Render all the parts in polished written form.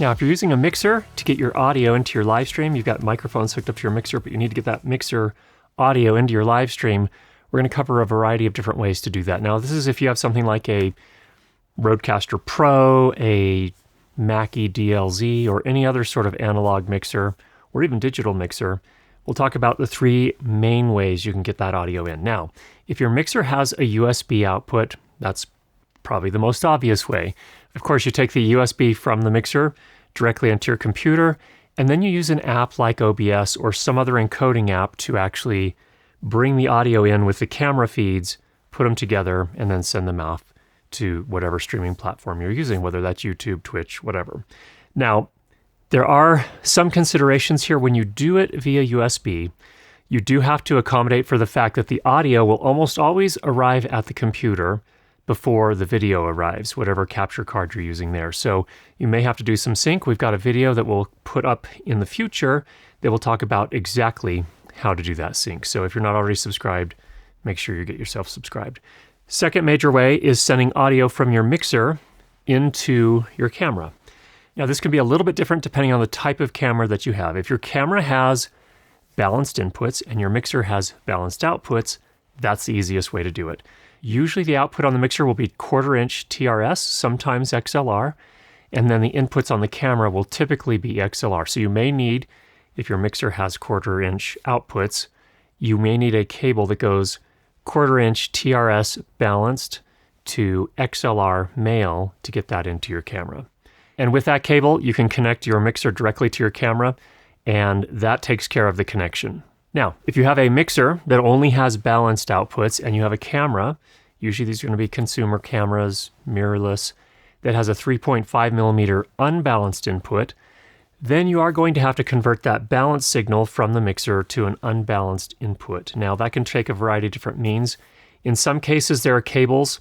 Now, if you're using a mixer to get your audio into your live stream, you've got microphones hooked up to your mixer, but you need to get that mixer audio into your live stream, we're going to cover a variety of different ways to do that. Now, this is if you have something like a RODECaster Pro, a Mackie DLZ, or any other sort of analog mixer, or even digital mixer. We'll talk about the three main ways you can get that audio in. Now, if your mixer has a USB output, that's probably the most obvious way. Of course, you take the USB from the mixer directly into your computer, and then you use an app like OBS or some other encoding app to actually bring the audio in with the camera feeds, put them together, and then send them off to whatever streaming platform you're using, whether that's YouTube, Twitch, whatever. Now, there are some considerations here. When you do it via USB, you do have to accommodate for the fact that the audio will almost always arrive at the computer before the video arrives, whatever capture card you're using there. So you may have to do some sync. We've got a video that we'll put up in the future that will talk about exactly how to do that sync. So if you're not already subscribed, make sure you get yourself subscribed. Second major way is sending audio from your mixer into your camera. Now, this can be a little bit different depending on the type of camera that you have. If your camera has balanced inputs and your mixer has balanced outputs, that's the easiest way to do it. Usually the output on the mixer will be 1/4" TRS, sometimes XLR, and then the inputs on the camera will typically be XLR. So you may need, if your mixer has 1/4" outputs, you may need a cable that goes 1/4" TRS balanced to XLR male to get that into your camera. And with that cable, you can connect your mixer directly to your camera, and that takes care of the connection. Now, if you have a mixer that only has balanced outputs and you have a camera, usually these are going to be consumer cameras, mirrorless, that has a 3.5mm unbalanced input, then you are going to have to convert that balanced signal from the mixer to an unbalanced input. Now, that can take a variety of different means. In some cases, there are cables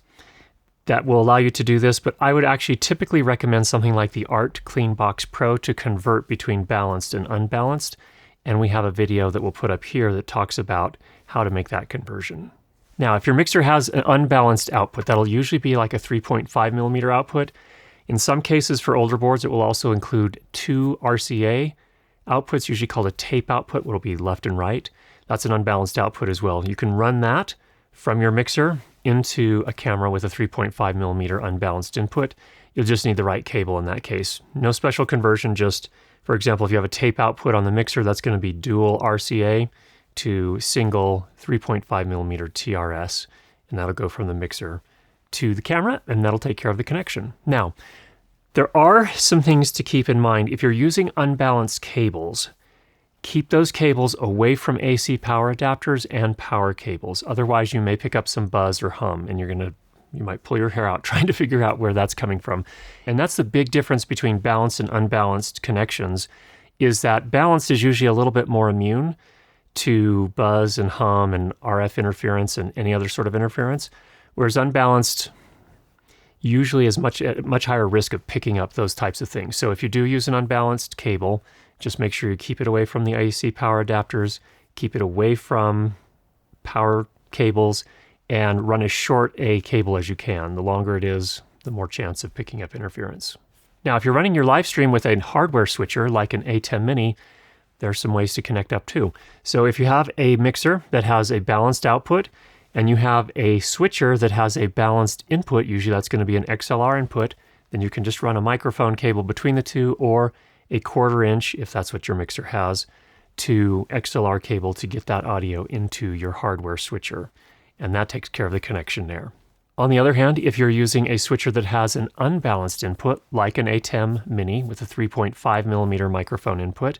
that will allow you to do this, but I would actually typically recommend something like the CleanBox Pro to convert between balanced and unbalanced. And we have a video that we'll put up here that talks about how to make that conversion. Now, if your mixer has an unbalanced output, that'll usually be like a 3.5mm output. In some cases for older boards, it will also include 2 RCA outputs, usually called a tape output, which will be left and right. That's an unbalanced output as well. You can run that from your mixer into a camera with a 3.5mm unbalanced input. You'll just need the right cable in that case. No special conversion, just, for example, if you have a tape output on the mixer, that's going to be dual RCA to single 3.5mm TRS, and that'll go from the mixer to the camera, and that'll take care of the connection. Now, there are some things to keep in mind. If you're using unbalanced cables, keep those cables away from AC power adapters and power cables. Otherwise, you may pick up some buzz or hum, and you might pull your hair out trying to figure out where that's coming from. And that's the big difference between balanced and unbalanced connections, is that balanced is usually a little bit more immune to buzz and hum and RF interference and any other sort of interference, whereas unbalanced usually is at much higher risk of picking up those types of things. So if you do use an unbalanced cable, just make sure you keep it away from the AC power adapters, keep it away from power cables, and run as short a cable as you can. The longer it is, the more chance of picking up interference. Now, if you're running your live stream with a hardware switcher like an ATEM Mini, there are some ways to connect up too. So if you have a mixer that has a balanced output and you have a switcher that has a balanced input, usually that's going to be an XLR input, then you can just run a microphone cable between the two, or a 1/4", if that's what your mixer has, to XLR cable to get that audio into your hardware switcher. And that takes care of the connection there. On the other hand, if you're using a switcher that has an unbalanced input, like an ATEM Mini with a 3.5mm microphone input,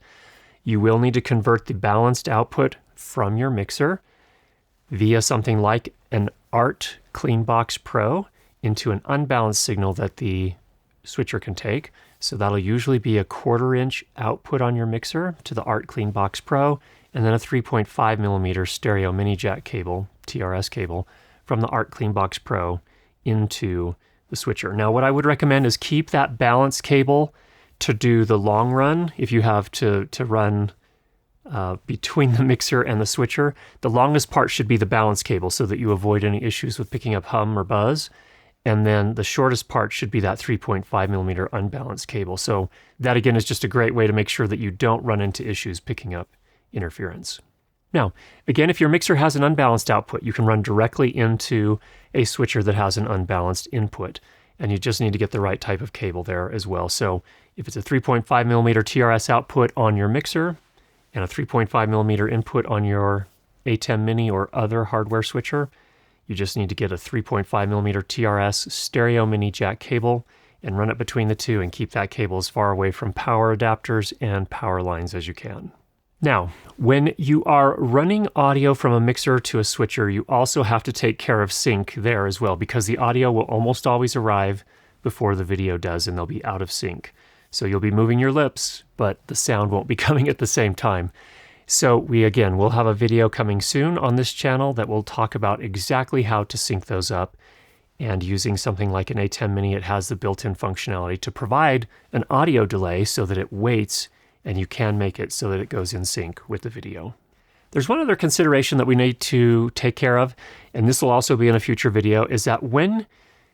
you will need to convert the balanced output from your mixer via something like an CleanBox Pro into an unbalanced signal that the switcher can take. So that'll usually be a 1/4" output on your mixer to the CleanBox Pro, and then a 3.5mm stereo mini jack cable, TRS cable, from the CleanBox Pro into the switcher. Now, what I would recommend is keep that balanced cable to do the long run. If you have to run between the mixer and the switcher, the longest part should be the balance cable so that you avoid any issues with picking up hum or buzz. and then the shortest part should be that 3.5 millimeter unbalanced cable. So that again is just a great way to make sure that you don't run into issues picking up interference. Now, again, if your mixer has an unbalanced output, you can run directly into a switcher that has an unbalanced input, and you just need to get the right type of cable there as well. So if it's a 3.5 millimeter TRS output on your mixer and a 3.5 millimeter input on your ATEM Mini or other hardware switcher, you just need to get a 3.5 millimeter TRS stereo mini jack cable and run it between the two and keep that cable as far away from power adapters and power lines as you can. Now, when you are running audio from a mixer to a switcher, you also have to take care of sync there as well, because the audio will almost always arrive before the video does and they'll be out of sync. So you'll be moving your lips, but the sound won't be coming at the same time. So we'll have a video coming soon on this channel that will talk about exactly how to sync those up. And using something like an ATEM Mini, it has the built-in functionality to provide an audio delay so that it waits and you can make it so that it goes in sync with the video. There's one other consideration that we need to take care of, and this will also be in a future video, is that when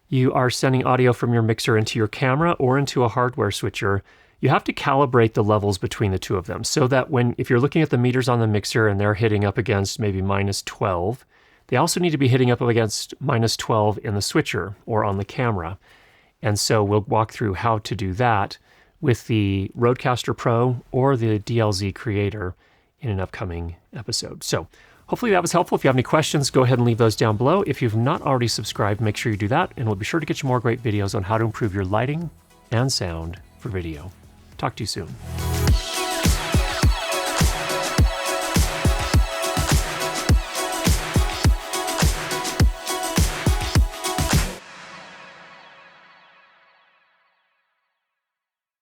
you are sending audio from your mixer into your camera or into a hardware switcher, you have to calibrate the levels between the two of them so that if you're looking at the meters on the mixer and they're hitting up against maybe -12, they also need to be hitting up against -12 in the switcher or on the camera. And so we'll walk through how to do that with the RODECaster Pro or the DLZ Creator in an upcoming episode. So hopefully that was helpful. If you have any questions, go ahead and leave those down below. If you've not already subscribed, make sure you do that, and we'll be sure to get you more great videos on how to improve your lighting and sound for video. Talk to you soon.